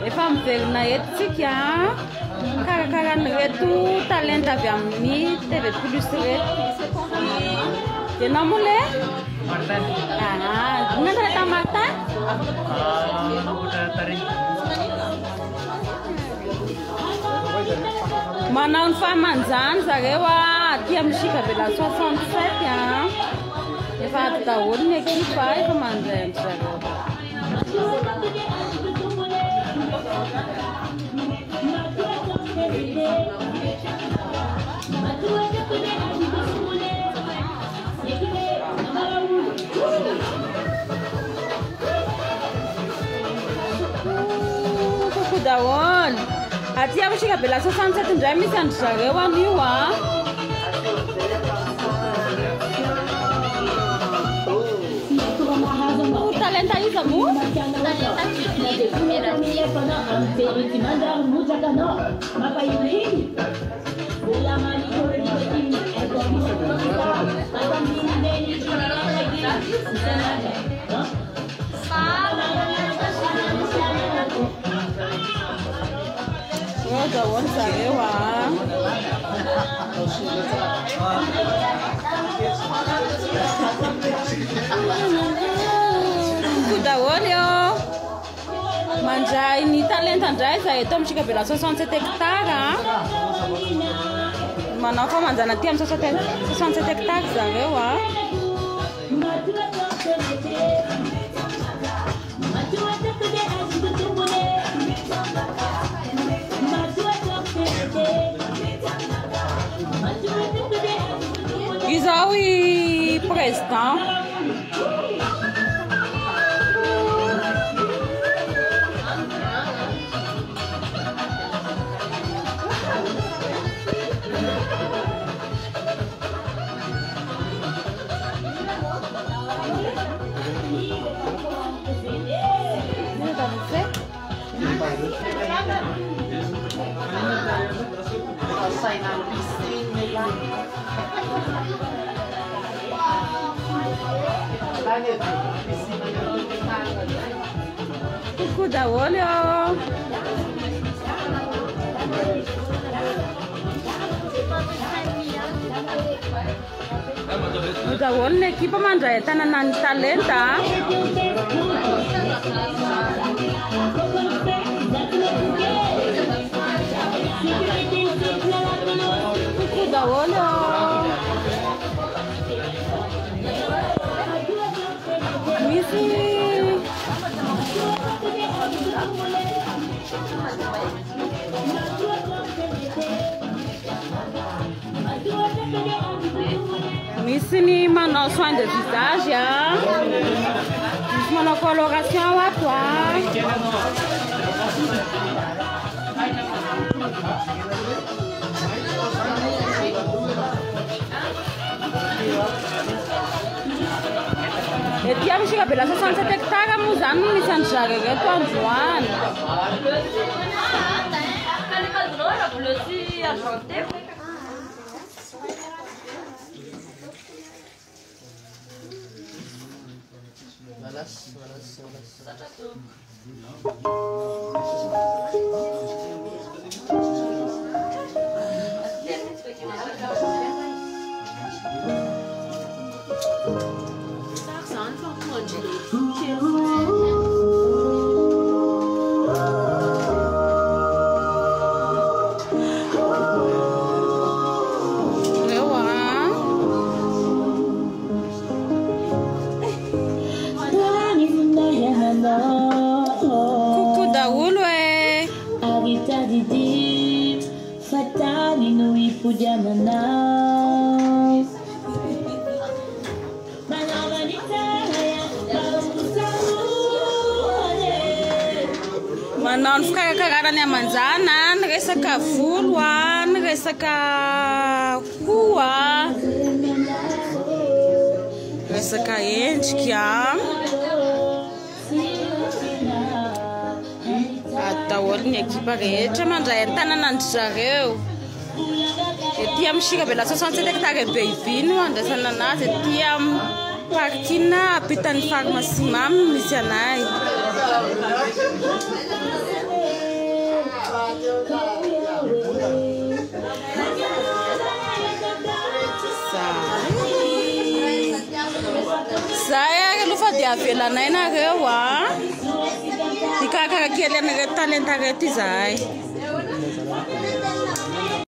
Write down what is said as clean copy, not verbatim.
Efa miverina eto tsika karakarana reto talenta avy amin'ny TV Plus reto. Ianao moa le? Nandraha ta Martin? Manao ny fahamanjana zareo aty amin'ny Chikavela 67 efa ato daholo ny ekipa efa mandray amin'ny zareo. Coucou daholo aty amin'ny Chikavela 67 indray misy andry zareo an'io talenta iza mo? Daholo zareo daholo mandray ny talenta indray zay eto amin'ny Chikavela 67 hectares manao famanjana aty amin'ny 67 hectares zareo Izao i president Coucou daholo daholo ny ekipa mandray tanana ny talenta coucou daholo misy ny manao soin de visage misy manao coloration ato ety amin'ny Chikavela 67 hectares moa zany no misy andry zareo reto androany. Coucou daholo fatali no ipujamana manao ny fikarakarana ny amanjana ny resaka volo ny resaka hoho resaka endrika daholo ny ekipa rehetra mandray ny tanana andry zareo ety amin'ny Chikavela 67 hectares be ivy no andraisana anazy ety amin'ny parkina apitan'ny pharmacie mamy misy anay. Zay aloha dia avelanay nareo Di kakakely anareo talenta reto izahay.